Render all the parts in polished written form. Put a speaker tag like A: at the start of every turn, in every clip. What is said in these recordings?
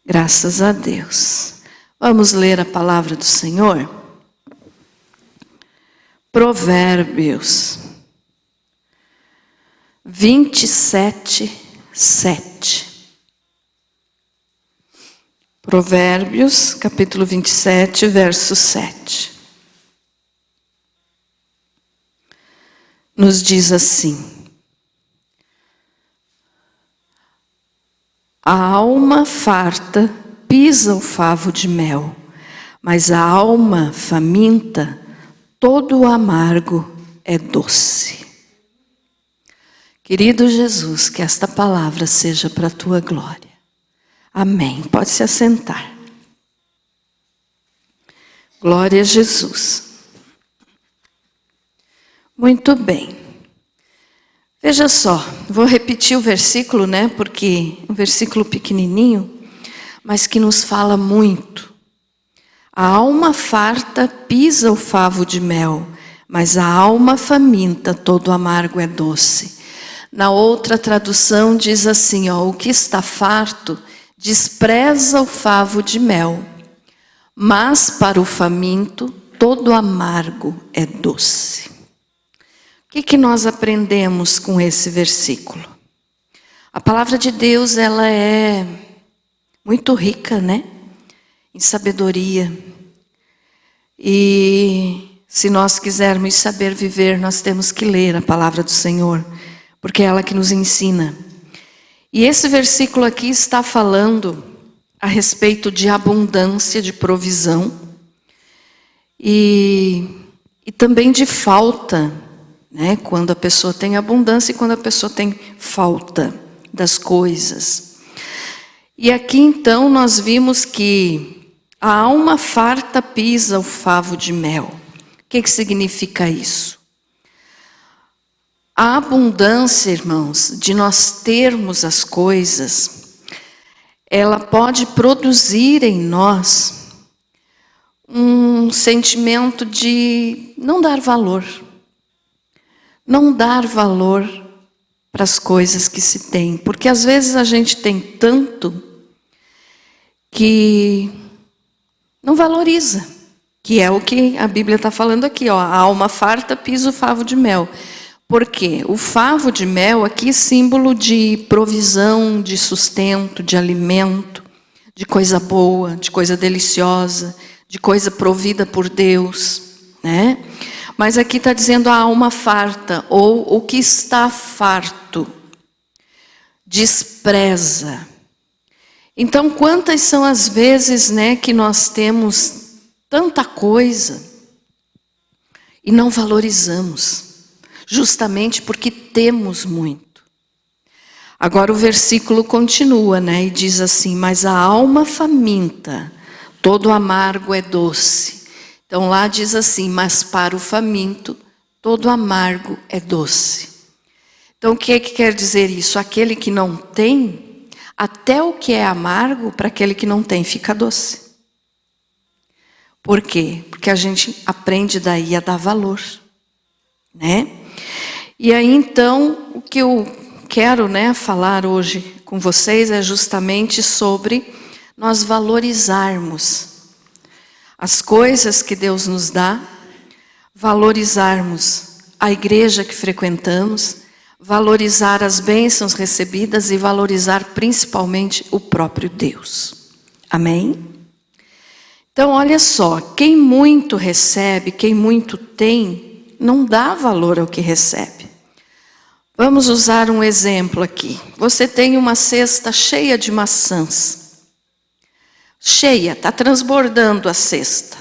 A: Graças a Deus. Vamos ler a palavra do Senhor? Provérbios 27:7. Provérbios, capítulo 27, verso 7. Nos diz assim: a alma farta pisa o favo de mel, mas a alma faminta, todo o amargo é doce. Querido Jesus, que esta palavra seja para a tua glória. Amém. Pode se assentar. Glória a Jesus. Muito bem. Veja só, vou repetir o versículo, né? Porque é um versículo pequenininho, mas que nos fala muito. A alma farta pisa o favo de mel, mas a alma faminta, todo amargo é doce. Na outra tradução diz assim, ó, o que está farto despreza o favo de mel, mas para o faminto todo amargo é doce. O que nós aprendemos com esse versículo? A palavra de Deus, ela é muito rica, né? Em sabedoria. E se nós quisermos saber viver, nós temos que ler a palavra do Senhor, porque é ela que nos ensina. E esse versículo aqui está falando a respeito de abundância, de provisão e também de falta, né? Quando a pessoa tem abundância e quando a pessoa tem falta das coisas. E aqui então nós vimos que a alma farta pisa o favo de mel. O que significa isso? A abundância, irmãos, de nós termos as coisas, ela pode produzir em nós um sentimento de não dar valor. Não dar valor para as coisas que se tem. Porque às vezes a gente tem tanto que não valoriza. Que é o que a Bíblia está falando aqui, ó. A alma farta pisa o favo de mel. Por quê? O favo de mel aqui é símbolo de provisão, de sustento, de alimento, de coisa boa, de coisa deliciosa, de coisa provida por Deus, né? Mas aqui está dizendo a alma farta, ou o que está farto, despreza. Então, quantas são as vezes, né, que nós temos tanta coisa e não valorizamos? Justamente porque temos muito. Agora o versículo continua, né? E diz assim, mas a alma faminta, todo amargo é doce. Então lá diz assim, mas para o faminto, todo amargo é doce. Então o que é que quer dizer isso? Aquele que não tem, até o que é amargo, para aquele que não tem, fica doce. Por quê? Porque a gente aprende daí a dar valor, né? E aí então, o que eu quero, né, falar hoje com vocês é justamente sobre nós valorizarmos as coisas que Deus nos dá, valorizarmos a igreja que frequentamos, valorizar as bênçãos recebidas e valorizar principalmente o próprio Deus. Amém? Então, olha só, quem muito recebe, quem muito tem, não dá valor ao que recebe. Vamos usar um exemplo aqui. Você tem uma cesta cheia de maçãs. Cheia, está transbordando a cesta.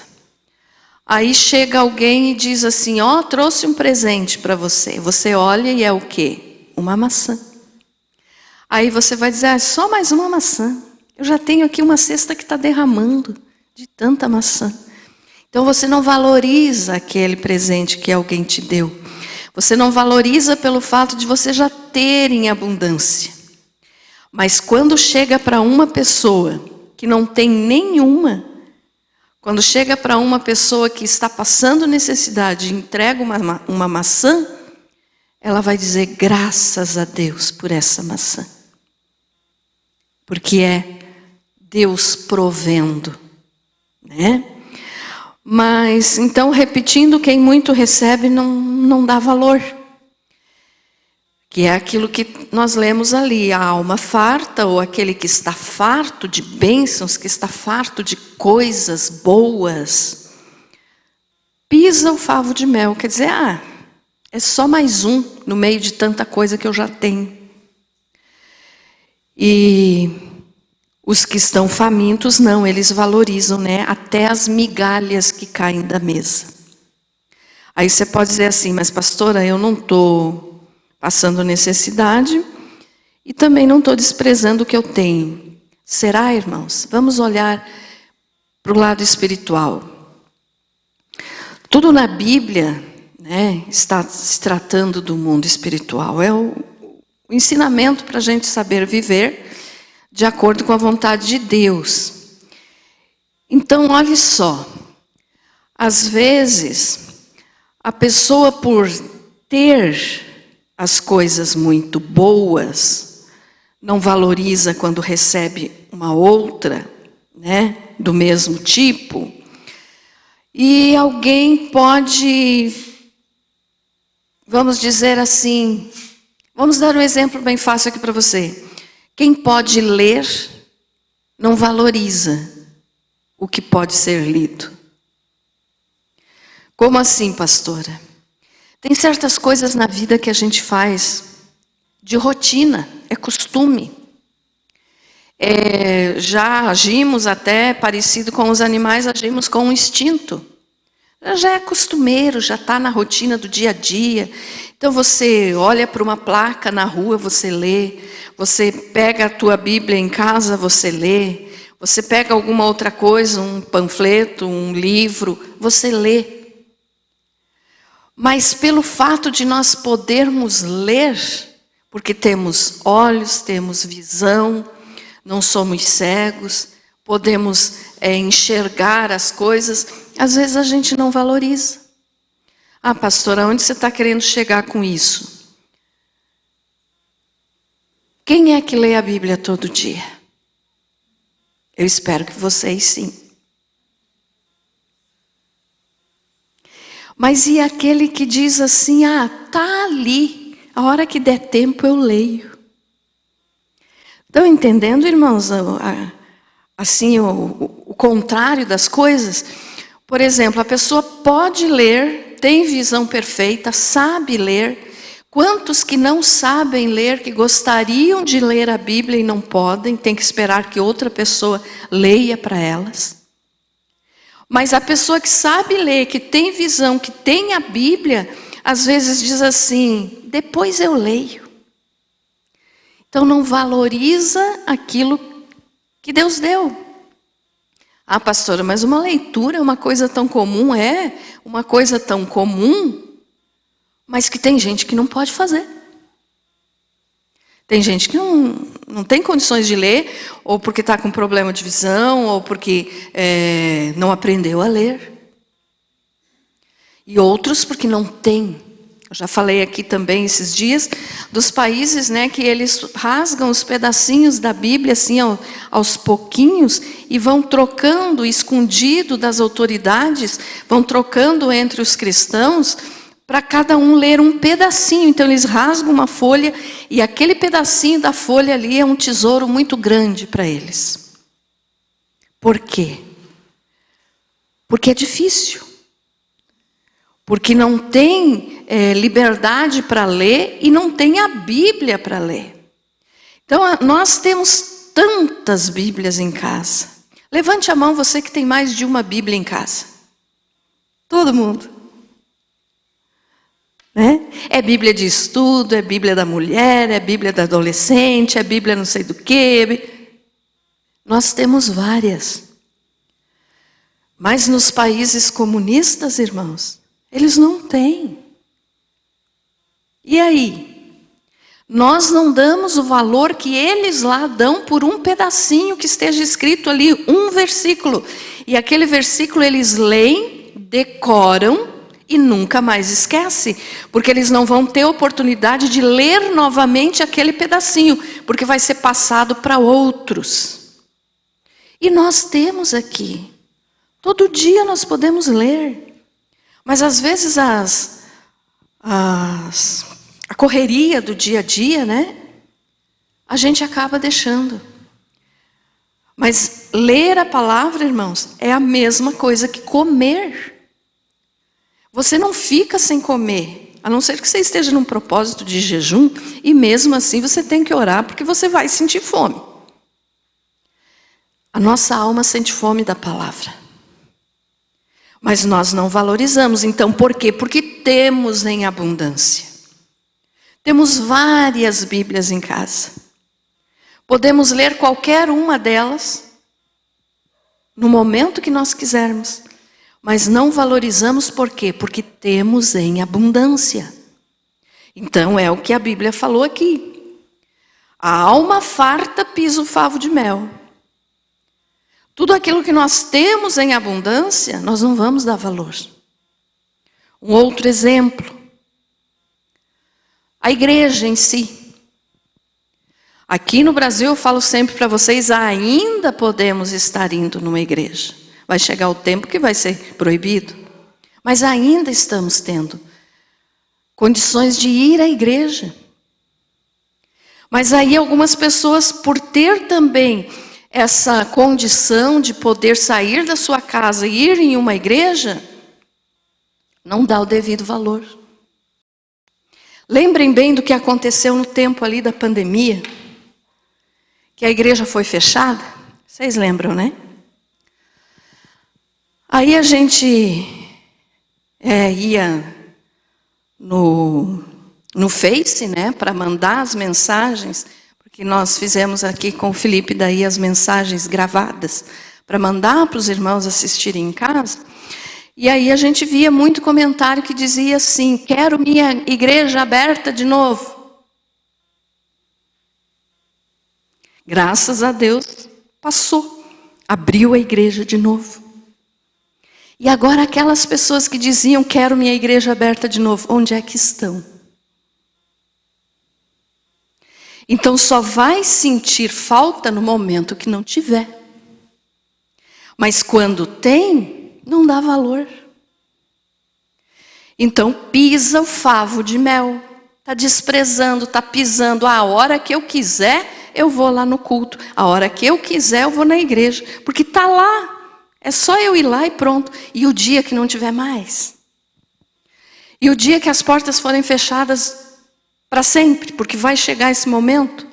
A: Aí chega alguém e diz assim, ó, trouxe um presente para você. Você olha e é o quê? Uma maçã. Aí você vai dizer, é só mais uma maçã. Eu já tenho aqui uma cesta que está derramando de tanta maçã. Então você não valoriza aquele presente que alguém te deu. Você não valoriza pelo fato de você já ter em abundância. Mas quando chega para uma pessoa que não tem nenhuma, quando chega para uma pessoa que está passando necessidade e entrega uma maçã, ela vai dizer graças a Deus por essa maçã. Porque é Deus provendo, né? Mas, então, repetindo, quem muito recebe não dá valor. Que é aquilo que nós lemos ali, a alma farta, ou aquele que está farto de bênçãos, que está farto de coisas boas, pisa o favo de mel, quer dizer, é só mais um no meio de tanta coisa que eu já tenho. E os que estão famintos, não, eles valorizam, né, até as migalhas que caem da mesa. Aí você pode dizer assim, mas pastora, eu não estou passando necessidade e também não estou desprezando o que eu tenho. Será, irmãos? Vamos olhar para o lado espiritual. Tudo na Bíblia, né, está se tratando do mundo espiritual. É o ensinamento para a gente saber viver de acordo com a vontade de Deus. Então, olhe só. Às vezes, a pessoa por ter as coisas muito boas, não valoriza quando recebe uma outra, né, do mesmo tipo. E alguém pode, vamos dizer assim, vamos dar um exemplo bem fácil aqui para você. Quem pode ler, não valoriza o que pode ser lido. Como assim, pastora? Tem certas coisas na vida que a gente faz de rotina, é costume. Já agimos até parecido com os animais, agimos com um instinto. Já é costumeiro, já está na rotina do dia a dia. Então você olha para uma placa na rua, você lê. Você pega a tua Bíblia em casa, você lê. Você pega alguma outra coisa, um panfleto, um livro, você lê. Mas pelo fato de nós podermos ler, porque temos olhos, temos visão, não somos cegos, podemos enxergar as coisas, às vezes a gente não valoriza. Ah, pastora, onde você está querendo chegar com isso? Quem é que lê a Bíblia todo dia? Eu espero que vocês sim. Mas e aquele que diz assim, tá ali, a hora que der tempo eu leio. Estão entendendo, irmãos, assim, o contrário das coisas? Por exemplo, a pessoa pode ler, tem visão perfeita, sabe ler. Quantos que não sabem ler, que gostariam de ler a Bíblia e não podem, tem que esperar que outra pessoa leia para elas? Mas a pessoa que sabe ler, que tem visão, que tem a Bíblia, às vezes diz assim, depois eu leio. Então não valoriza aquilo que Deus deu. Ah, pastora, mas uma leitura é uma coisa tão comum, uma coisa tão comum, mas que tem gente que não pode fazer. Tem gente que não tem condições de ler, ou porque está com problema de visão, ou porque não aprendeu a ler. E outros porque não tem. Eu já falei aqui também esses dias dos países, né, que eles rasgam os pedacinhos da Bíblia assim aos pouquinhos e vão trocando escondido das autoridades, vão trocando entre os cristãos para cada um ler um pedacinho. Então eles rasgam uma folha e aquele pedacinho da folha ali é um tesouro muito grande para eles. Por quê? Porque é difícil. Porque não tem liberdade para ler e não tem a Bíblia para ler. Então nós temos tantas Bíblias em casa. Levante a mão você que tem mais de uma Bíblia em casa. Todo mundo. É Bíblia de estudo, é Bíblia da mulher, é Bíblia da adolescente, é Bíblia não sei do quê. Nós temos várias. Mas nos países comunistas, irmãos, eles não têm. E aí? Nós não damos o valor que eles lá dão por um pedacinho que esteja escrito ali, um versículo. E aquele versículo eles leem, decoram, e nunca mais esquece, porque eles não vão ter oportunidade de ler novamente aquele pedacinho, porque vai ser passado para outros. E nós temos aqui. Todo dia nós podemos ler. Mas às vezes a correria do dia a dia, né? A gente acaba deixando. Mas ler a palavra, irmãos, é a mesma coisa que comer. Você não fica sem comer, a não ser que você esteja num propósito de jejum, e mesmo assim você tem que orar, porque você vai sentir fome. A nossa alma sente fome da palavra. Mas nós não valorizamos. Então, por quê? Porque temos em abundância. Temos várias Bíblias em casa. Podemos ler qualquer uma delas no momento que nós quisermos. Mas não valorizamos por quê? Porque temos em abundância. Então é o que a Bíblia falou aqui. A alma farta pisa o favo de mel. Tudo aquilo que nós temos em abundância, nós não vamos dar valor. Um outro exemplo. A igreja em si. Aqui no Brasil eu falo sempre para vocês, ainda podemos estar indo numa igreja. Vai chegar o tempo que vai ser proibido. Mas ainda estamos tendo condições de ir à igreja. Mas aí algumas pessoas, por ter também essa condição de poder sair da sua casa e ir em uma igreja, não dá o devido valor. Lembrem bem do que aconteceu no tempo ali da pandemia, que a igreja foi fechada. Vocês lembram, né? Aí a gente ia no Face, né, para mandar as mensagens, porque nós fizemos aqui com o Felipe daí as mensagens gravadas, para mandar para os irmãos assistirem em casa. E aí a gente via muito comentário que dizia assim, quero minha igreja aberta de novo. Graças a Deus, passou, abriu a igreja de novo. E agora aquelas pessoas que diziam, quero minha igreja aberta de novo, onde é que estão? Então só vai sentir falta no momento que não tiver. Mas quando tem, não dá valor. Então pisa o favo de mel. Está desprezando, está pisando. A hora que eu quiser, eu vou lá no culto. A hora que eu quiser, eu vou na igreja. Porque está lá. É só eu ir lá e pronto. E o dia que não tiver mais? E o dia que as portas forem fechadas para sempre? Porque vai chegar esse momento.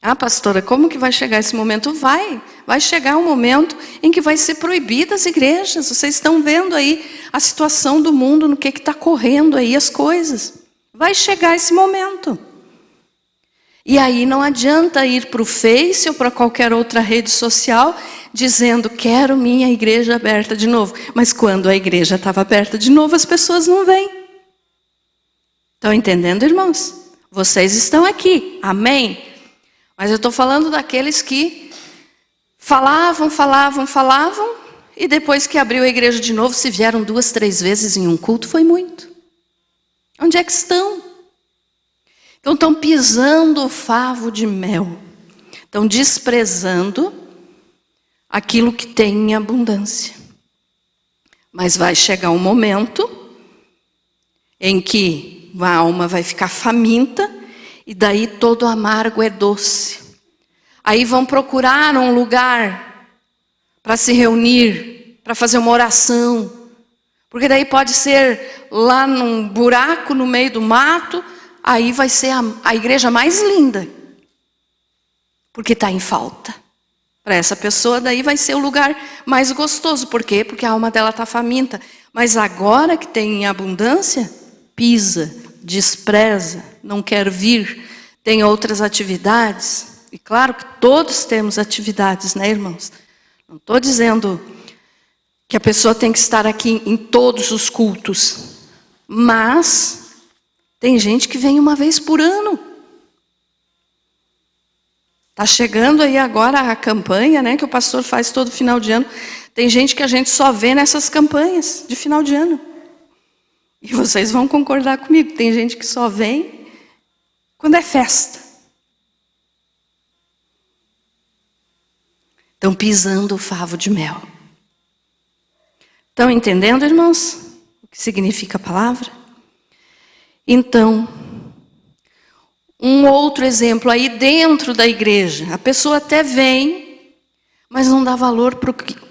A: Ah, pastora, como que vai chegar esse momento? Vai chegar um momento em que vai ser proibidas as igrejas. Vocês estão vendo aí a situação do mundo, no que está correndo aí as coisas. Vai chegar esse momento. E aí não adianta ir para o Face ou para qualquer outra rede social dizendo, quero minha igreja aberta de novo. Mas quando a igreja estava aberta de novo, as pessoas não vêm. Estão entendendo, irmãos? Vocês estão aqui, amém? Mas eu estou falando daqueles que falavam, e depois que abriu a igreja de novo, se vieram 2, 3 vezes em um culto, foi muito. Onde é que estão? Então estão pisando o favo de mel. Estão desprezando aquilo que tem em abundância. Mas vai chegar um momento em que a alma vai ficar faminta e daí todo amargo é doce. Aí vão procurar um lugar para se reunir, para fazer uma oração. Porque daí pode ser lá num buraco no meio do mato, aí vai ser a igreja mais linda. Porque está em falta. Para essa pessoa daí vai ser o lugar mais gostoso. Por quê? Porque a alma dela está faminta. Mas agora que tem em abundância, pisa, despreza, não quer vir, tem outras atividades. E claro que todos temos atividades, né, irmãos? Não estou dizendo que a pessoa tem que estar aqui em todos os cultos. Mas tem gente que vem uma vez por ano. Está chegando aí agora a campanha, né, que o pastor faz todo final de ano. Tem gente que a gente só vê nessas campanhas de final de ano. E vocês vão concordar comigo, tem gente que só vem quando é festa. Estão pisando o favo de mel. Estão entendendo, irmãos? O que significa a palavra? Então, um outro exemplo aí dentro da igreja. A pessoa até vem, mas não dá valor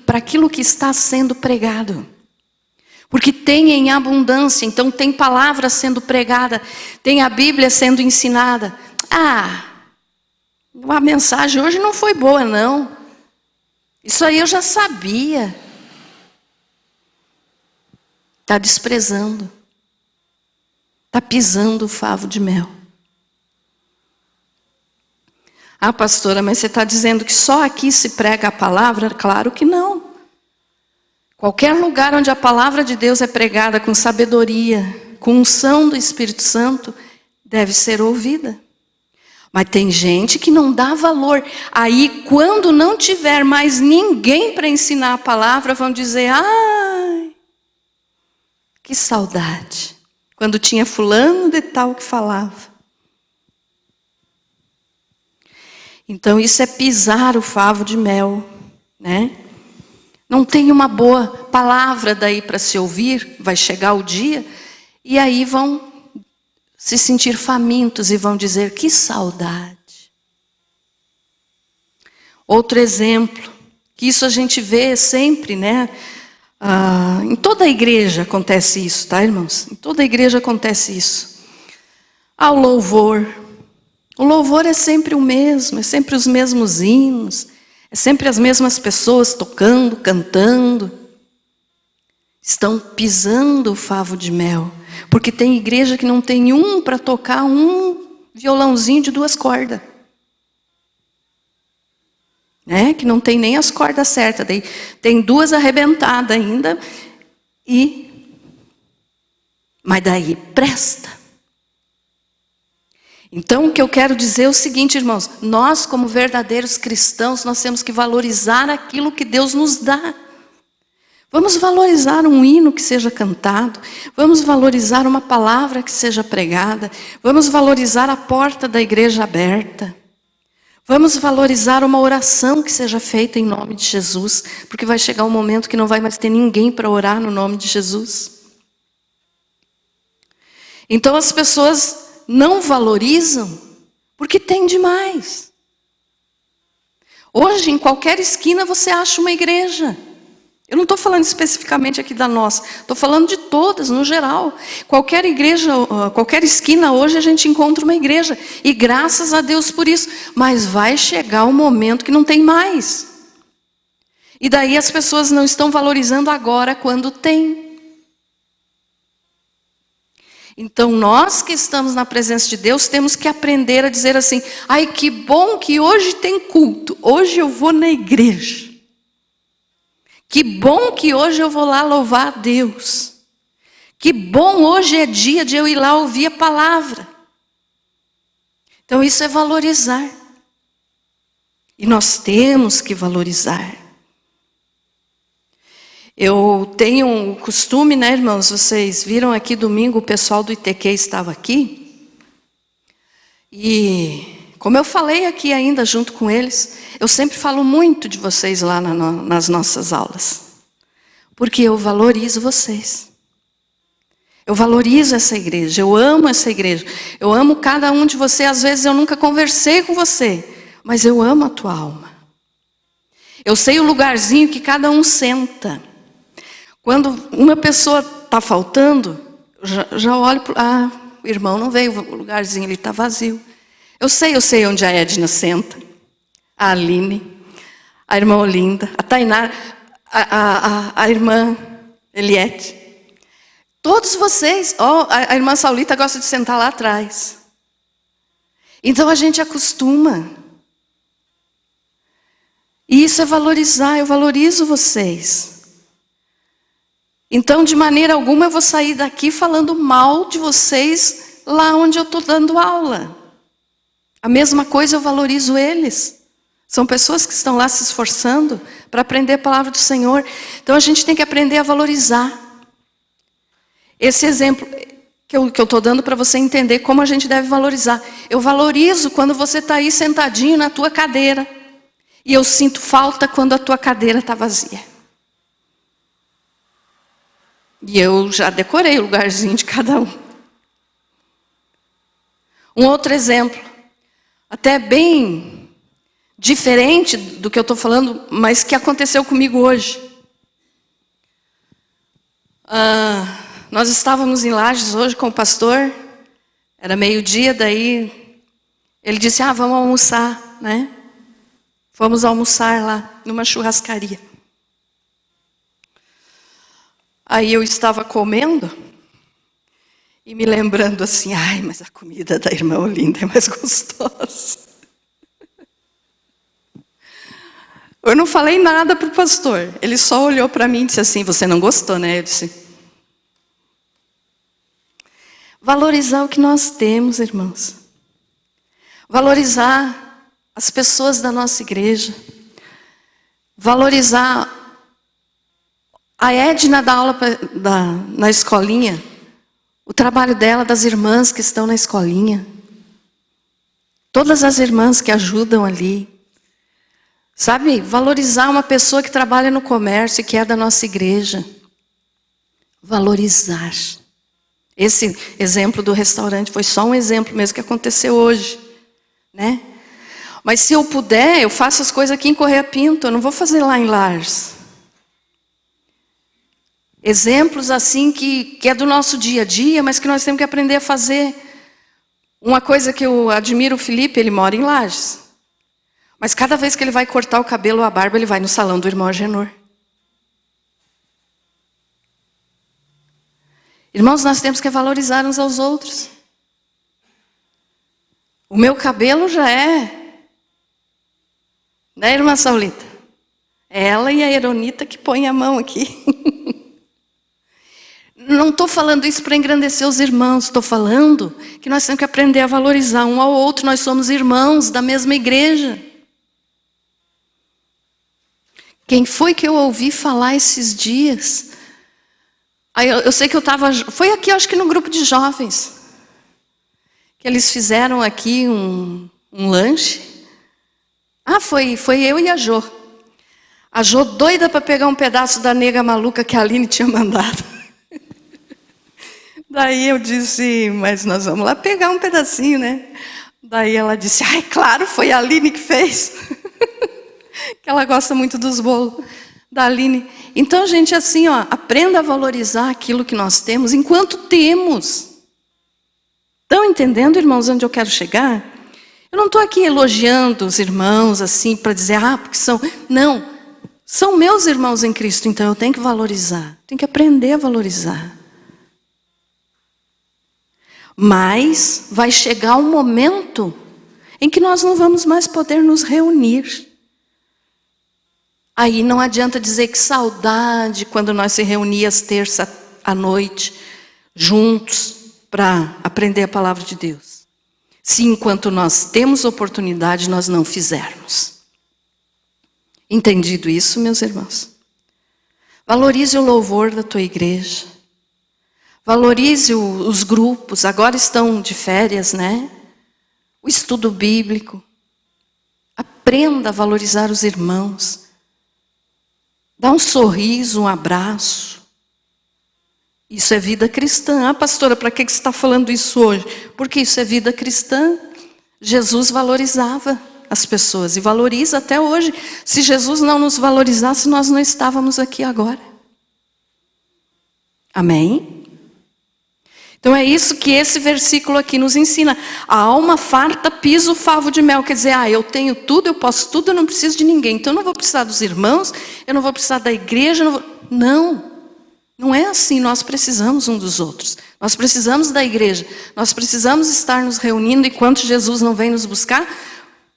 A: para aquilo que está sendo pregado. Porque tem em abundância, então tem palavra sendo pregada, tem a Bíblia sendo ensinada. Ah, a mensagem hoje não foi boa, não. Isso aí eu já sabia. Está desprezando. Está pisando o favo de mel. Ah, pastora, mas você está dizendo que só aqui se prega a palavra? Claro que não. Qualquer lugar onde a palavra de Deus é pregada com sabedoria, com unção do Espírito Santo, deve ser ouvida. Mas tem gente que não dá valor. Aí, quando não tiver mais ninguém para ensinar a palavra, vão dizer, ai, que saudade. Quando tinha fulano de tal que falava. Então, isso é pisar o favo de mel, né? Não tem uma boa palavra daí para se ouvir, vai chegar o dia, e aí vão se sentir famintos e vão dizer, que saudade. Outro exemplo, que isso a gente vê sempre, né? Em toda a igreja acontece isso, tá, irmãos? Em toda a igreja acontece isso. O louvor. O louvor é sempre o mesmo, é sempre os mesmos hinos, é sempre as mesmas pessoas tocando, cantando. Estão pisando o favo de mel. Porque tem igreja que não tem um para tocar um violãozinho de 2 cordas. Né? Que não tem nem as cordas certas. Daí tem 2 arrebentadas ainda. Mas daí presta. Então, o que eu quero dizer é o seguinte, irmãos. Nós, como verdadeiros cristãos, nós temos que valorizar aquilo que Deus nos dá. Vamos valorizar um hino que seja cantado. Vamos valorizar uma palavra que seja pregada. Vamos valorizar a porta da igreja aberta. Vamos valorizar uma oração que seja feita em nome de Jesus. Porque vai chegar um momento que não vai mais ter ninguém para orar no nome de Jesus. Então, as pessoas não valorizam porque tem demais. Hoje, em qualquer esquina, você acha uma igreja. Eu não estou falando especificamente aqui da nossa, estou falando de todas, no geral. Qualquer igreja, qualquer esquina hoje a gente encontra uma igreja. E graças a Deus por isso. Mas vai chegar um momento que não tem mais. E daí as pessoas não estão valorizando agora quando tem. Então nós que estamos na presença de Deus temos que aprender a dizer assim, ai que bom que hoje tem culto, hoje eu vou na igreja. Que bom que hoje eu vou lá louvar a Deus. Que bom hoje é dia de eu ir lá ouvir a palavra. Então isso é valorizar. E nós temos que valorizar. Eu tenho um costume, né, irmãos? Vocês viram aqui domingo o pessoal do ITQ estava aqui. E como eu falei aqui ainda junto com eles, eu sempre falo muito de vocês lá nas nossas aulas. Porque eu valorizo vocês. Eu valorizo essa igreja, eu amo essa igreja. Eu amo cada um de vocês. Às vezes eu nunca conversei com você, mas eu amo a tua alma. Eu sei o lugarzinho que cada um senta. Quando uma pessoa está faltando, já olho para... o irmão não veio, o lugarzinho ele está vazio. Eu sei onde a Edna senta. A Aline, a irmã Olinda, a Tainá, a irmã Eliette. Todos vocês, a irmã Saulita gosta de sentar lá atrás. Então a gente acostuma. E isso é valorizar, eu valorizo vocês. Então, de maneira alguma, eu vou sair daqui falando mal de vocês lá onde eu estou dando aula. A mesma coisa eu valorizo eles. São pessoas que estão lá se esforçando para aprender a palavra do Senhor. Então, a gente tem que aprender a valorizar. Esse exemplo que eu estou dando para você entender como a gente deve valorizar. Eu valorizo quando você está aí sentadinho na tua cadeira. E eu sinto falta quando a tua cadeira está vazia. E eu já decorei o lugarzinho de cada um. Um outro exemplo, até bem diferente do que eu estou falando, mas que aconteceu comigo hoje. Nós estávamos em Lages hoje com o pastor, era meio-dia, daí ele disse, vamos almoçar, né? Fomos almoçar lá, numa churrascaria. Aí eu estava comendo e me lembrando assim, mas a comida da irmã Olinda é mais gostosa. Eu não falei nada para o pastor, ele só olhou para mim e disse assim, você não gostou, né? Eu disse, valorizar o que nós temos, irmãos. Valorizar as pessoas da nossa igreja. Valorizar. A Edna dá aula na escolinha. O trabalho dela, das irmãs que estão na escolinha. Todas as irmãs que ajudam ali. Sabe, valorizar uma pessoa que trabalha no comércio e que é da nossa igreja. Valorizar. Esse exemplo do restaurante foi só um exemplo mesmo que aconteceu hoje, né? Mas se eu puder, eu faço as coisas aqui em Correia Pinto, eu não vou fazer lá em Lages. Exemplos assim que é do nosso dia a dia, mas que nós temos que aprender a fazer. Uma coisa que eu admiro o Felipe, ele mora em Lages. Mas cada vez que ele vai cortar o cabelo ou a barba, ele vai no salão do irmão Agenor. Irmãos, nós temos que valorizar uns aos outros. O meu cabelo já é, né, irmã Saulita? É ela e a Eronita que põem a mão aqui. Não estou falando isso para engrandecer os irmãos, estou falando que nós temos que aprender a valorizar um ao outro. Nós somos irmãos da mesma igreja. Quem foi que eu ouvi falar esses dias? Eu sei que eu estava... Foi aqui, acho que no grupo de jovens. Que eles fizeram aqui um lanche. Foi eu e a Jô. A Jô doida para pegar um pedaço da nega maluca que a Aline tinha mandado. Daí eu disse, mas nós vamos lá pegar um pedacinho, né? Daí ela disse, claro, foi a Aline que fez. Que ela gosta muito dos bolos da Aline. Então, gente, assim, aprenda a valorizar aquilo que nós temos enquanto temos. Estão entendendo, irmãos, onde eu quero chegar? Eu não estou aqui elogiando os irmãos, assim, para dizer, porque são... Não, são meus irmãos em Cristo, então eu tenho que valorizar. Tenho que aprender a valorizar. Mas vai chegar um momento em que nós não vamos mais poder nos reunir. Aí não adianta dizer que saudade quando nós se reuníamos terça à noite, juntos, para aprender a palavra de Deus. Se enquanto nós temos oportunidade, nós não fizermos. Entendido isso, meus irmãos? Valorize o louvor da tua igreja. Valorize os grupos, agora estão de férias, né? O estudo bíblico. Aprenda a valorizar os irmãos. Dá um sorriso, um abraço. Isso é vida cristã. Pastora, para que você está falando isso hoje? Porque isso é vida cristã. Jesus valorizava as pessoas e valoriza até hoje. Se Jesus não nos valorizasse, nós não estávamos aqui agora. Amém? Então é isso que esse versículo aqui nos ensina. A alma farta pisa o favo de mel. Quer dizer, eu tenho tudo, eu posso tudo, eu não preciso de ninguém. Então eu não vou precisar dos irmãos, eu não vou precisar da igreja. Não é assim. Nós precisamos um dos outros. Nós precisamos da igreja. Nós precisamos estar nos reunindo enquanto Jesus não vem nos buscar,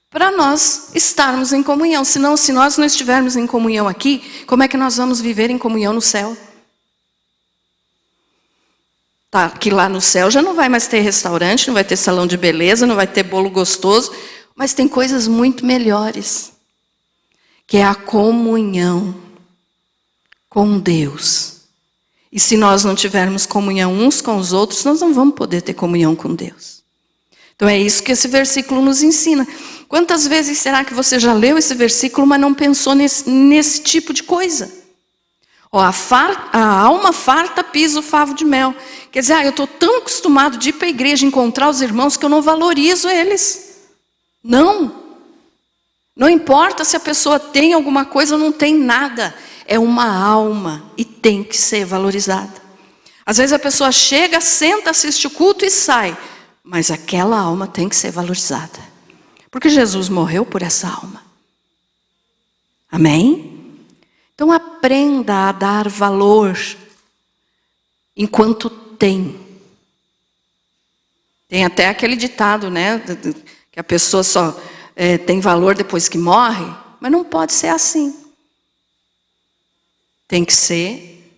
A: para nós estarmos em comunhão. Senão, se nós não estivermos em comunhão aqui, como é que nós vamos viver em comunhão no céu? Tá, que lá no céu já não vai mais ter restaurante, não vai ter salão de beleza, não vai ter bolo gostoso, mas tem coisas muito melhores, que é a comunhão com Deus. E se nós não tivermos comunhão uns com os outros, nós não vamos poder ter comunhão com Deus. Então é isso que esse versículo nos ensina. Quantas vezes será que você já leu esse versículo, mas não pensou nesse tipo de coisa? Ó, a alma farta pisa o favo de mel. Quer dizer, eu estou tão acostumado de ir para a igreja, encontrar os irmãos, que eu não valorizo eles. Não importa se a pessoa tem alguma coisa ou não tem nada. É uma alma e tem que ser valorizada. Às vezes a pessoa chega, senta, assiste o culto e sai. Mas aquela alma tem que ser valorizada. Porque Jesus morreu por essa alma. Amém? Então aprenda a dar valor enquanto tem. Tem até aquele ditado, né? Que a pessoa só tem valor depois que morre. Mas não pode ser assim. Tem que ser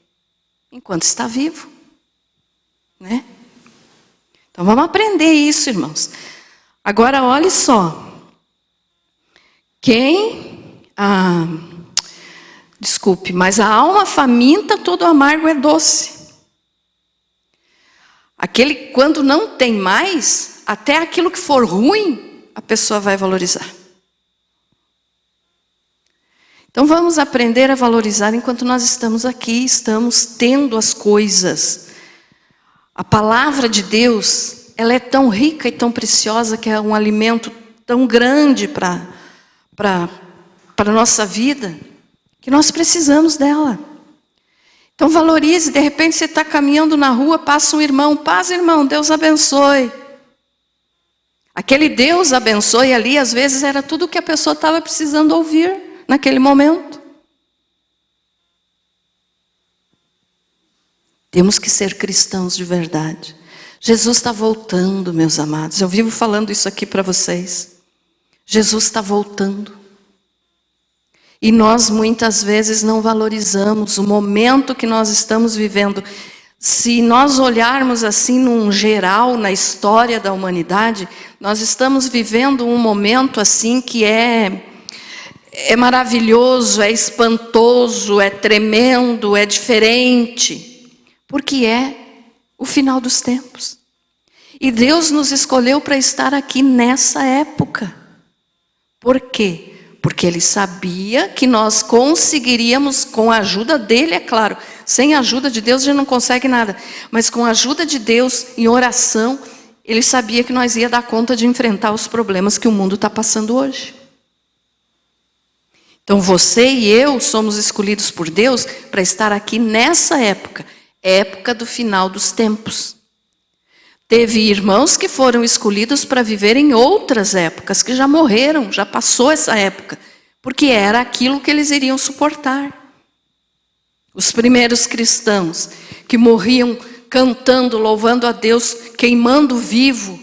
A: enquanto está vivo. Né? Então vamos aprender isso, irmãos. Agora olhe só. Desculpe, mas a alma faminta, todo amargo é doce. Quando não tem mais, até aquilo que for ruim, a pessoa vai valorizar. Então vamos aprender a valorizar enquanto nós estamos aqui, estamos tendo as coisas. A palavra de Deus, ela é tão rica e tão preciosa, que é um alimento tão grande para a nossa vida, que nós precisamos dela. Então valorize, de repente você está caminhando na rua, passa um irmão, paz irmão, Deus abençoe. Aquele Deus abençoe ali, às vezes era tudo o que a pessoa estava precisando ouvir naquele momento. Temos que ser cristãos de verdade. Jesus está voltando, meus amados. Eu vivo falando isso aqui para vocês. Jesus está voltando. E nós muitas vezes não valorizamos o momento que nós estamos vivendo. Se nós olharmos assim num geral, na história da humanidade, nós estamos vivendo um momento assim que é maravilhoso, é espantoso, é tremendo, é diferente. Porque é o final dos tempos. E Deus nos escolheu para estar aqui nessa época. Por quê? Porque Ele sabia que nós conseguiríamos, com a ajuda dEle, é claro. Sem a ajuda de Deus a gente não consegue nada. Mas com a ajuda de Deus, em oração, Ele sabia que nós ia dar conta de enfrentar os problemas que o mundo está passando hoje. Então você e eu somos escolhidos por Deus para estar aqui nessa época. Época do final dos tempos. Teve irmãos que foram escolhidos para viver em outras épocas, que já morreram, já passou essa época, porque era aquilo que eles iriam suportar. Os primeiros cristãos que morriam cantando, louvando a Deus, queimando vivo,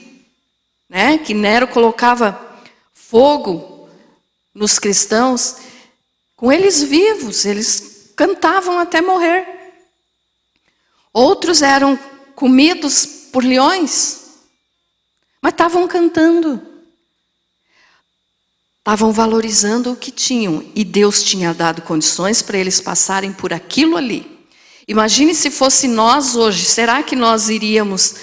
A: né? Que Nero colocava fogo nos cristãos, com eles vivos, eles cantavam até morrer. Outros eram comidos por leões, mas estavam cantando. Estavam valorizando o que tinham. E Deus tinha dado condições para eles passarem por aquilo ali. Imagine se fosse nós hoje. Será que nós iríamos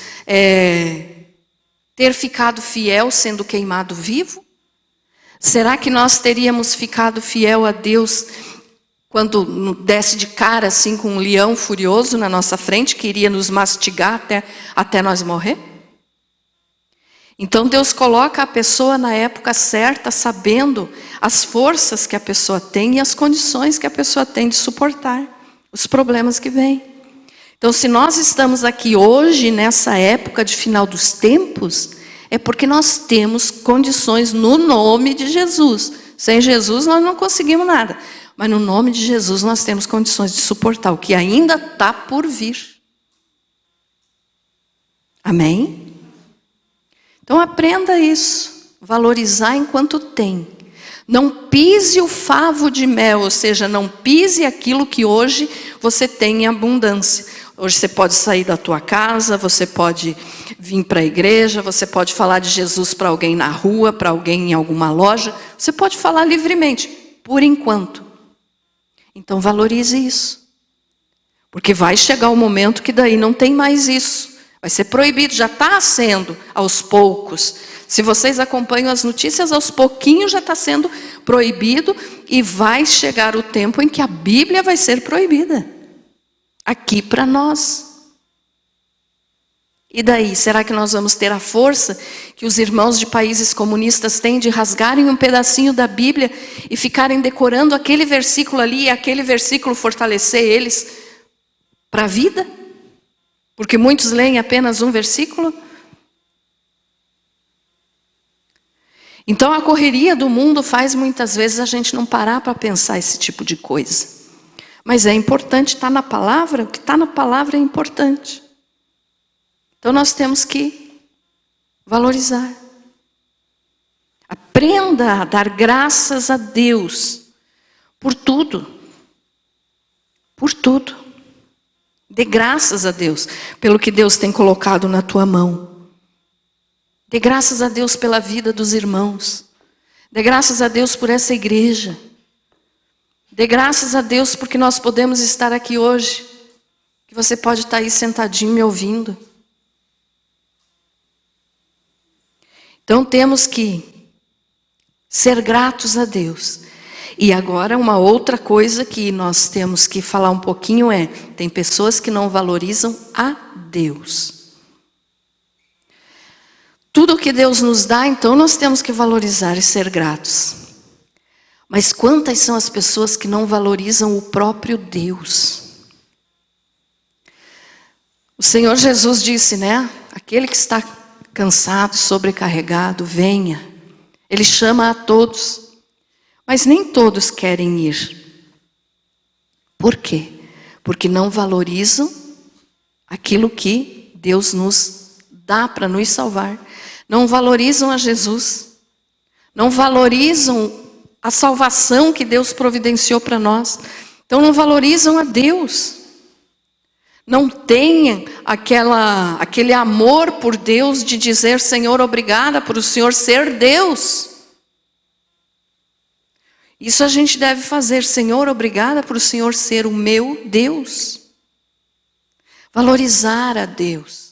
A: ter ficado fiel sendo queimado vivo? Será que nós teríamos ficado fiel a Deus quando desce de cara assim com um leão furioso na nossa frente, que iria nos mastigar até nós morrer? Então Deus coloca a pessoa na época certa, sabendo as forças que a pessoa tem e as condições que a pessoa tem de suportar os problemas que vêm. Então se nós estamos aqui hoje, nessa época de final dos tempos, é porque nós temos condições no nome de Jesus. Sem Jesus nós não conseguimos nada. Mas no nome de Jesus nós temos condições de suportar o que ainda está por vir. Amém? Então aprenda isso. Valorizar enquanto tem. Não pise o favo de mel, ou seja, não pise aquilo que hoje você tem em abundância. Hoje você pode sair da tua casa, você pode vir para a igreja, você pode falar de Jesus para alguém na rua, para alguém em alguma loja. Você pode falar livremente, por enquanto. Então valorize isso. Porque vai chegar o momento que daí não tem mais isso. Vai ser proibido, já está sendo aos poucos. Se vocês acompanham as notícias, aos pouquinhos já está sendo proibido e vai chegar o tempo em que a Bíblia vai ser proibida. Aqui para nós. E daí, será que nós vamos ter a força que os irmãos de países comunistas têm de rasgarem um pedacinho da Bíblia e ficarem decorando aquele versículo ali e aquele versículo fortalecer eles para a vida? Porque muitos leem apenas um versículo. Então a correria do mundo faz muitas vezes a gente não parar para pensar esse tipo de coisa. Mas é importante estar na palavra, o que está na palavra é importante. Então nós temos que valorizar. Aprenda a dar graças a Deus por tudo. Por tudo. Dê graças a Deus pelo que Deus tem colocado na tua mão. Dê graças a Deus pela vida dos irmãos. Dê graças a Deus por essa igreja. Dê graças a Deus porque nós podemos estar aqui hoje. Que você pode estar aí sentadinho me ouvindo. Então temos que ser gratos a Deus. E agora uma outra coisa que nós temos que falar um pouquinho é, tem pessoas que não valorizam a Deus. Tudo que Deus nos dá, então nós temos que valorizar e ser gratos. Mas quantas são as pessoas que não valorizam o próprio Deus? O Senhor Jesus disse, né? Aquele que está cansado, sobrecarregado, venha. Ele chama a todos. Mas nem todos querem ir. Por quê? Porque não valorizam aquilo que Deus nos dá para nos salvar. Não valorizam a Jesus. Não valorizam a salvação que Deus providenciou para nós. Então não valorizam a Deus. Não têm aquele amor por Deus de dizer, Senhor, obrigada por o Senhor ser Deus. Isso a gente deve fazer, Senhor, obrigada por o Senhor ser o meu Deus. Valorizar a Deus.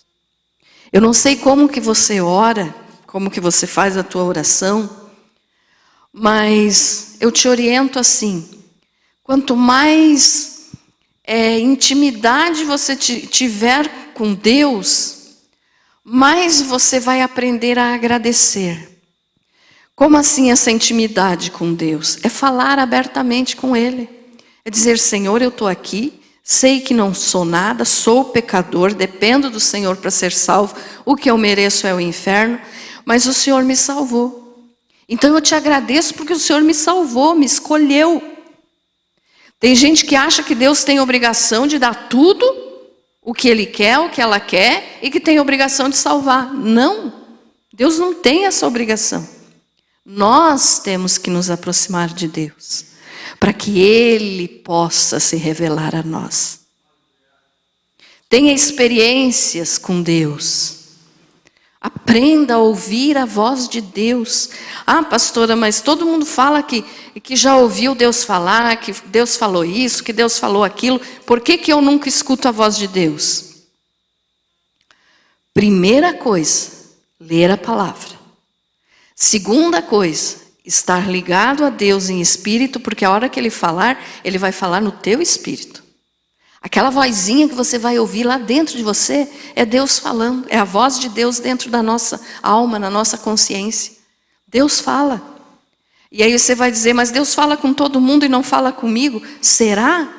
A: Eu não sei como que você ora, como que você faz a tua oração, mas eu te oriento assim, quanto mais intimidade você tiver com Deus, mais você vai aprender a agradecer. Como assim essa intimidade com Deus? É falar abertamente com Ele. É dizer, Senhor, eu estou aqui, sei que não sou nada, sou pecador, dependo do Senhor para ser salvo, o que eu mereço é o inferno, mas o Senhor me salvou. Então eu te agradeço porque o Senhor me salvou, me escolheu. Tem gente que acha que Deus tem obrigação de dar tudo, o que Ele quer, o que ela quer, e que tem obrigação de salvar. Não, Deus não tem essa obrigação. Nós temos que nos aproximar de Deus, para que Ele possa se revelar a nós. Tenha experiências com Deus. Aprenda a ouvir a voz de Deus. Ah, pastora, mas todo mundo fala que já ouviu Deus falar, que Deus falou isso, que Deus falou aquilo. Por que eu nunca escuto a voz de Deus? Primeira coisa, ler a palavra. Segunda coisa, estar ligado a Deus em espírito, porque a hora que Ele falar, Ele vai falar no teu espírito. Aquela vozinha que você vai ouvir lá dentro de você, é Deus falando, é a voz de Deus dentro da nossa alma, na nossa consciência. Deus fala. E aí você vai dizer, mas Deus fala com todo mundo e não fala comigo? Será?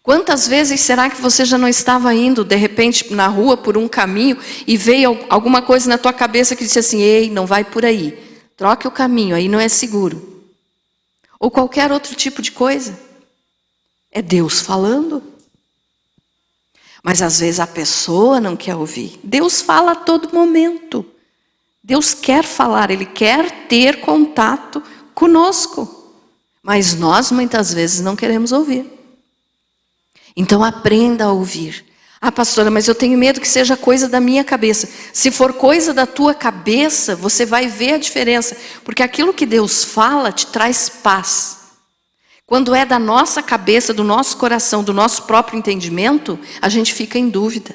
A: Quantas vezes será que você já não estava indo, de repente, na rua, por um caminho, e veio alguma coisa na tua cabeça que disse assim, ei, não vai por aí, troque o caminho, aí não é seguro. Ou qualquer outro tipo de coisa. É Deus falando. Mas às vezes a pessoa não quer ouvir. Deus fala a todo momento. Deus quer falar, Ele quer ter contato conosco. Mas nós muitas vezes não queremos ouvir. Então aprenda a ouvir. Ah, pastora, mas eu tenho medo que seja coisa da minha cabeça. Se for coisa da tua cabeça, você vai ver a diferença. Porque aquilo que Deus fala te traz paz. Quando é da nossa cabeça, do nosso coração, do nosso próprio entendimento, a gente fica em dúvida.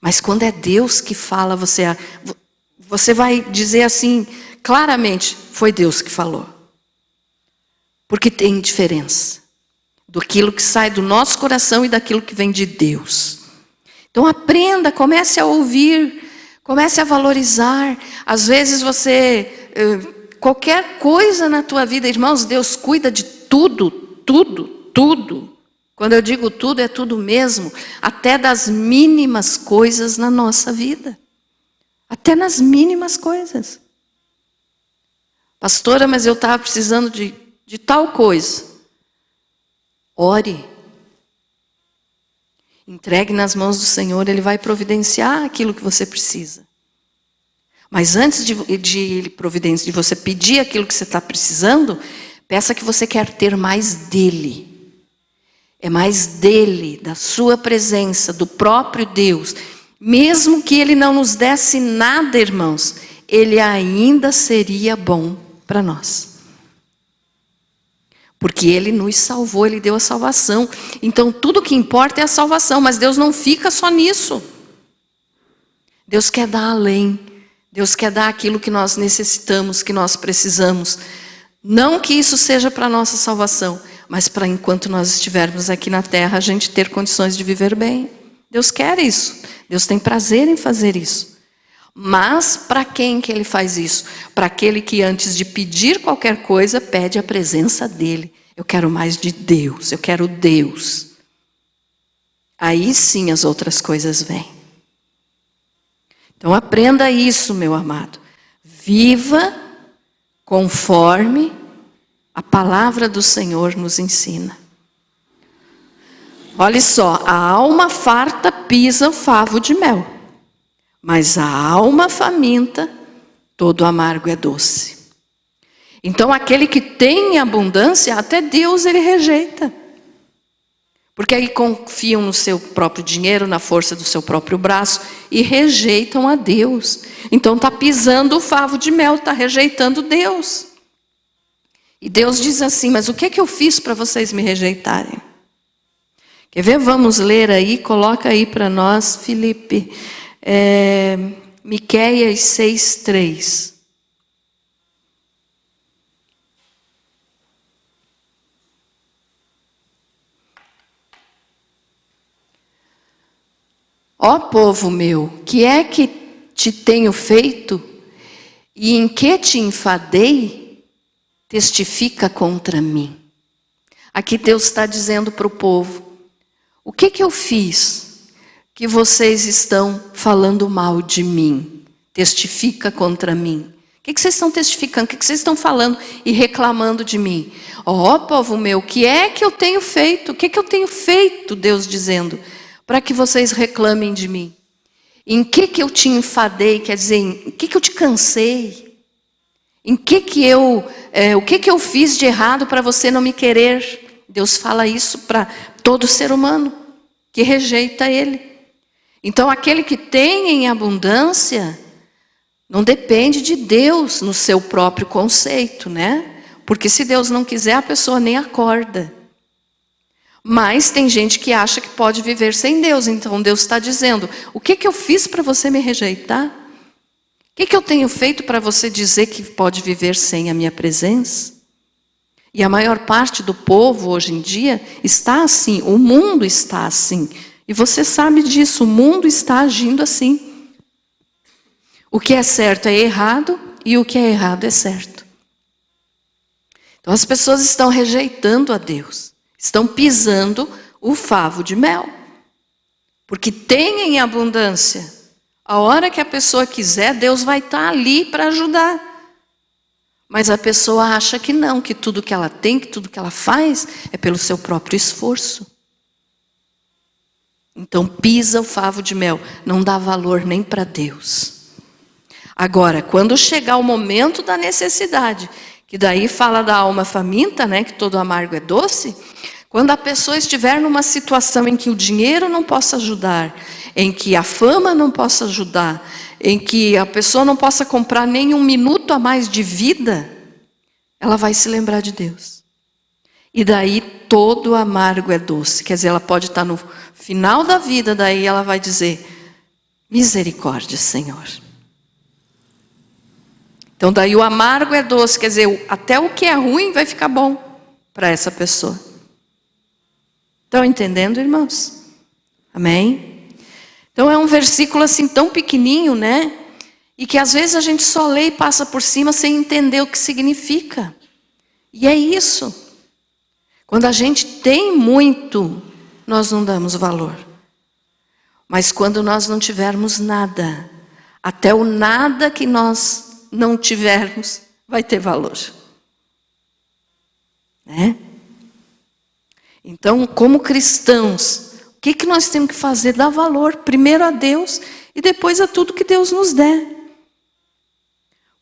A: Mas quando é Deus que fala, você vai dizer assim, claramente, foi Deus que falou. Porque tem diferença daquilo que sai do nosso coração e daquilo que vem de Deus. Então aprenda, comece a ouvir, comece a valorizar. Às vezes qualquer coisa na tua vida, irmãos, Deus cuida de tudo, tudo, tudo. Quando eu digo tudo, é tudo mesmo, até das mínimas coisas na nossa vida. Até nas mínimas coisas. Pastora, mas eu estava precisando de tal coisa. Ore. Entregue nas mãos do Senhor, Ele vai providenciar aquilo que você precisa. Mas antes de você pedir aquilo que você está precisando, peça que você quer ter mais dEle. É mais dEle, da sua presença, do próprio Deus. Mesmo que Ele não nos desse nada, irmãos, Ele ainda seria bom para nós. Porque Ele nos salvou, Ele deu a salvação. Então tudo que importa é a salvação, mas Deus não fica só nisso. Deus quer dar além. Deus quer dar aquilo que nós necessitamos, que nós precisamos. Não que isso seja para a nossa salvação, mas para enquanto nós estivermos aqui na terra, a gente ter condições de viver bem. Deus quer isso. Deus tem prazer em fazer isso. Mas para quem que Ele faz isso? Para aquele que antes de pedir qualquer coisa, pede a presença dEle. Eu quero mais de Deus, eu quero Deus. Aí sim as outras coisas vêm. Então aprenda isso, meu amado. Viva conforme a palavra do Senhor nos ensina. Olha só, a alma farta pisa o favo de mel. Mas a alma faminta, todo amargo é doce. Então aquele que tem abundância, até Deus ele rejeita. Porque aí confiam no seu próprio dinheiro, na força do seu próprio braço e rejeitam a Deus. Então está pisando o favo de mel, está rejeitando Deus. E Deus diz assim, mas o que é que eu fiz para vocês me rejeitarem? Quer ver? Vamos ler aí, coloca aí para nós, Felipe. Miqueias 6:3. Ó povo meu, que é que te tenho feito e em que te enfadei, testifica contra mim. Aqui Deus está dizendo para o povo, o que eu fiz que vocês estão falando mal de mim? Testifica contra mim. O que vocês estão testificando? O que vocês estão falando e reclamando de mim? Ó povo meu, o que é que eu tenho feito? O que eu tenho feito, Deus dizendo, para que vocês reclamem de mim? Em que eu te enfadei? Quer dizer, em que eu te cansei? Em o que eu fiz de errado para você não me querer? Deus fala isso para todo ser humano que rejeita Ele. Então aquele que tem em abundância não depende de Deus no seu próprio conceito, né? Porque se Deus não quiser, a pessoa nem acorda. Mas tem gente que acha que pode viver sem Deus. Então Deus está dizendo, o que eu fiz para você me rejeitar? O que eu tenho feito para você dizer que pode viver sem a minha presença? E a maior parte do povo hoje em dia está assim, o mundo está assim. E você sabe disso, o mundo está agindo assim. O que é certo é errado e o que é errado é certo. Então as pessoas estão rejeitando a Deus. Estão pisando o favo de mel. Porque tem em abundância. A hora que a pessoa quiser, Deus vai estar ali para ajudar. Mas a pessoa acha que não, que tudo que ela tem, que tudo que ela faz é pelo seu próprio esforço. Então pisa o favo de mel, não dá valor nem para Deus. Agora, quando chegar o momento da necessidade, que daí fala da alma faminta, né, que todo amargo é doce, quando a pessoa estiver numa situação em que o dinheiro não possa ajudar, em que a fama não possa ajudar, em que a pessoa não possa comprar nem um minuto a mais de vida, ela vai se lembrar de Deus. E daí todo amargo é doce. Quer dizer, ela pode estar no final da vida, daí ela vai dizer, Misericórdia, Senhor. Então daí o amargo é doce, quer dizer, até o que é ruim vai ficar bom para essa pessoa. Estão entendendo, irmãos? Amém? Então é um versículo assim tão pequenininho, né? E que às vezes a gente só lê e passa por cima sem entender o que significa. E é isso. Quando a gente tem muito, nós não damos valor. Mas quando nós não tivermos nada, até o nada que nós não tivermos vai ter valor. Né? Então, como cristãos, o que nós temos que fazer? Dar valor primeiro a Deus e depois a tudo que Deus nos der.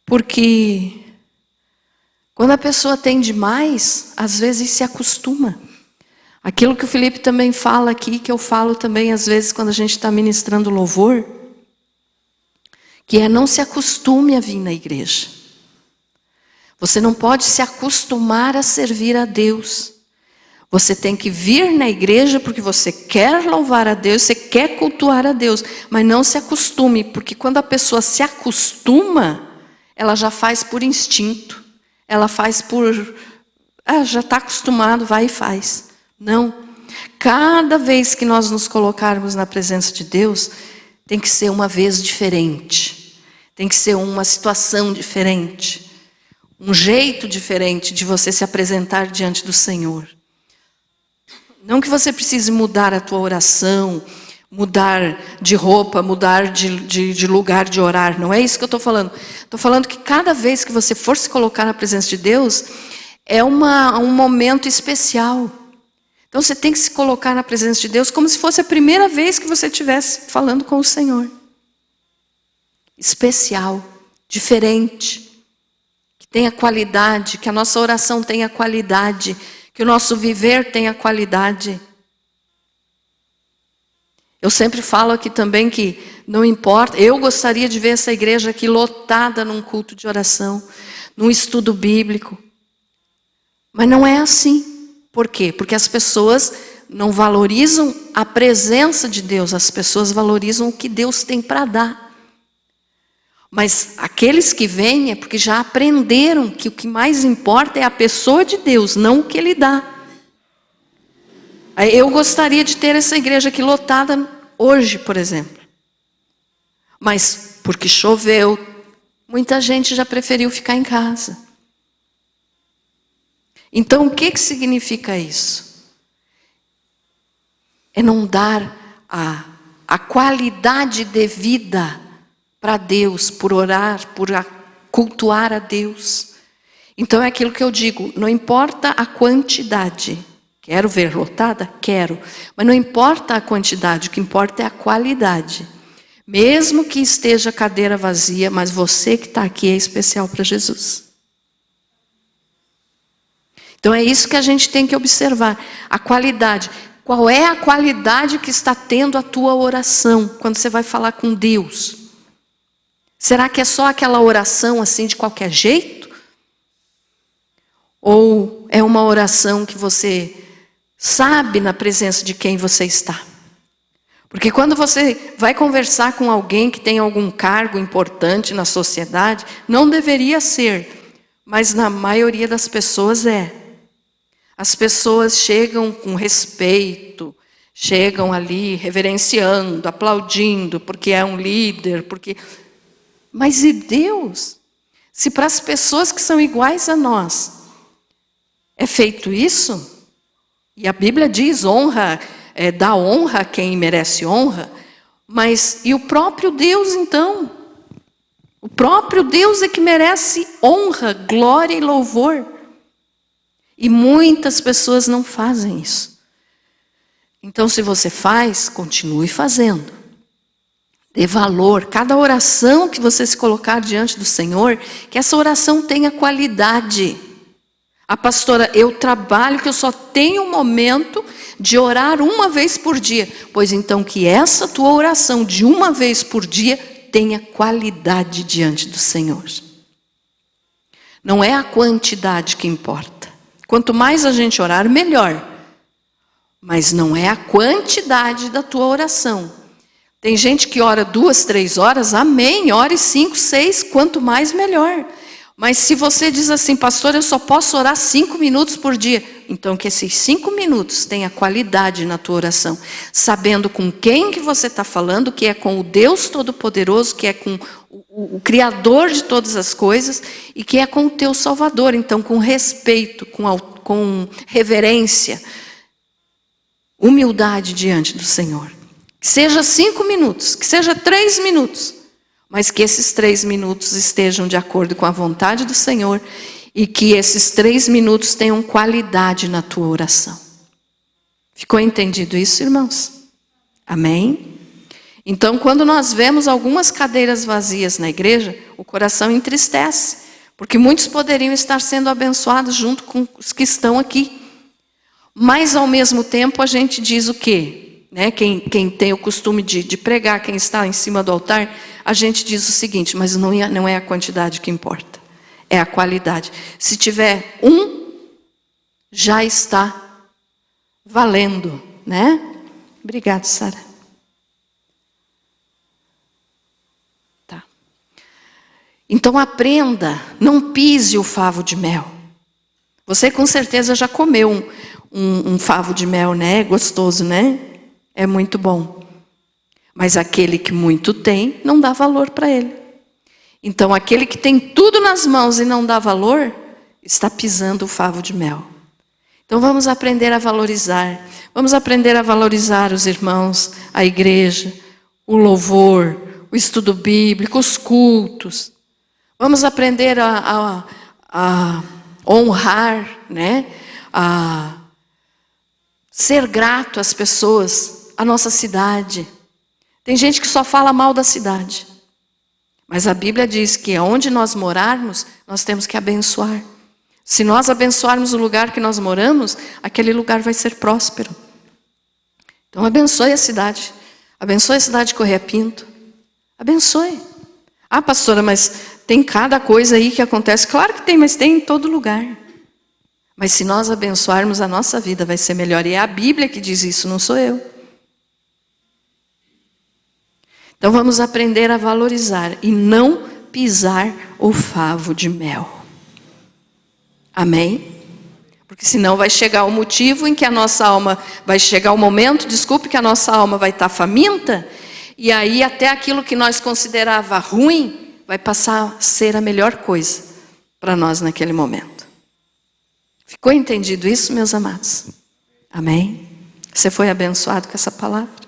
A: Porque quando a pessoa tem demais, às vezes se acostuma. Aquilo que o Felipe também fala aqui, que eu falo também às vezes quando a gente está ministrando louvor, que é não se acostume a vir na igreja. Você não pode se acostumar a servir a Deus. Você tem que vir na igreja porque você quer louvar a Deus, você quer cultuar a Deus, mas não se acostume, porque quando a pessoa se acostuma, ela já faz por instinto, ela faz por... já está acostumado, vai e faz. Não. Cada vez que nós nos colocarmos na presença de Deus, tem que ser uma vez diferente. Tem que ser uma situação diferente. Um jeito diferente de você se apresentar diante do Senhor. Não que você precise mudar a tua oração, mudar de roupa, mudar de lugar de orar. Não é isso que eu estou falando. Estou falando que cada vez que você for se colocar na presença de Deus, é um momento especial. Então você tem que se colocar na presença de Deus como se fosse a primeira vez que você estivesse falando com o Senhor. Especial, diferente, que tenha qualidade, que a nossa oração tenha qualidade, que o nosso viver tenha qualidade. Eu sempre falo aqui também que não importa, eu gostaria de ver essa igreja aqui lotada num culto de oração, num estudo bíblico. Mas não é assim. Por quê? Porque as pessoas não valorizam a presença de Deus, as pessoas valorizam o que Deus tem para dar. Mas aqueles que vêm é porque já aprenderam que o que mais importa é a pessoa de Deus, não o que Ele dá. Eu gostaria de ter essa igreja aqui lotada hoje, por exemplo. Mas porque choveu, muita gente já preferiu ficar em casa. Então o que significa isso? É não dar a qualidade devida para Deus, por orar, por cultuar a Deus. Então é aquilo que eu digo, não importa a quantidade. Quero ver lotada? Quero. Mas não importa a quantidade, o que importa é a qualidade. Mesmo que esteja a cadeira vazia, mas você que está aqui é especial para Jesus. Então é isso que a gente tem que observar, a qualidade. Qual é a qualidade que está tendo a tua oração quando você vai falar com Deus? Será que é só aquela oração assim de qualquer jeito? Ou é uma oração que você sabe na presença de quem você está? Porque quando você vai conversar com alguém que tem algum cargo importante na sociedade, não deveria ser, mas na maioria das pessoas é. As pessoas chegam com respeito, chegam ali reverenciando, aplaudindo, porque é um líder, porque... Mas e Deus? Se para as pessoas que são iguais a nós é feito isso, e a Bíblia diz honra, dá honra a quem merece honra, mas e o próprio Deus então? O próprio Deus é que merece honra, glória e louvor. E muitas pessoas não fazem isso. Então, se você faz, continue fazendo. Dê valor. Cada oração que você se colocar diante do Senhor, que essa oração tenha qualidade. A pastora, eu trabalho que eu só tenho um momento de orar uma vez por dia. Pois então que essa tua oração de uma vez por dia tenha qualidade diante do Senhor. Não é a quantidade que importa. Quanto mais a gente orar, melhor. Mas não é a quantidade da tua oração. Tem gente que ora 2, 3 horas, amém, ore 5, 6, quanto mais melhor. Mas se você diz assim, pastor, eu só posso orar 5 minutos por dia, então que esses 5 minutos tenha qualidade na tua oração, sabendo com quem que você está falando, que é com o Deus Todo-Poderoso, que é com o Criador de todas as coisas, e que é com o teu Salvador. Então, com respeito, com reverência, humildade diante do Senhor. Que seja 5 minutos, que seja 3 minutos, mas que esses 3 minutos estejam de acordo com a vontade do Senhor e que esses 3 minutos tenham qualidade na tua oração. Ficou entendido isso, irmãos? Amém? Então, quando nós vemos algumas cadeiras vazias na igreja, o coração entristece, porque muitos poderiam estar sendo abençoados junto com os que estão aqui. Mas, ao mesmo tempo, a gente diz o quê? Né? Quem tem o costume de pregar, quem está em cima do altar, a gente diz o seguinte, mas não é a quantidade que importa, é a qualidade. Se tiver um, já está valendo, né? Obrigado, Sara. Tá. Então aprenda, não pise o favo de mel. Você com certeza já comeu um favo de mel, né? É gostoso, né? É muito bom. Mas aquele que muito tem, não dá valor para ele. Então, aquele que tem tudo nas mãos e não dá valor, está pisando o favo de mel. Então, vamos aprender a valorizar. Vamos aprender a valorizar os irmãos, a igreja, o louvor, o estudo bíblico, os cultos. Vamos aprender a honrar, né? A ser grato às pessoas, à nossa cidade. Tem gente que só fala mal da cidade. Mas a Bíblia diz que onde nós morarmos, nós temos que abençoar. Se nós abençoarmos o lugar que nós moramos, aquele lugar vai ser próspero. Então abençoe a cidade. Abençoe a cidade de Correia Pinto. Abençoe. Ah, pastora, mas tem cada coisa aí que acontece. Claro que tem, mas tem em todo lugar. Mas se nós abençoarmos, a nossa vida vai ser melhor. E é a Bíblia que diz isso, não sou eu. Então vamos aprender a valorizar e não pisar o favo de mel. Amém? Porque senão vai chegar o motivo em que a nossa alma, vai chegar o momento, que a nossa alma vai estar faminta, e aí até aquilo que nós considerava ruim, vai passar a ser a melhor coisa para nós naquele momento. Ficou entendido isso, meus amados? Amém? Você foi abençoado com essa palavra?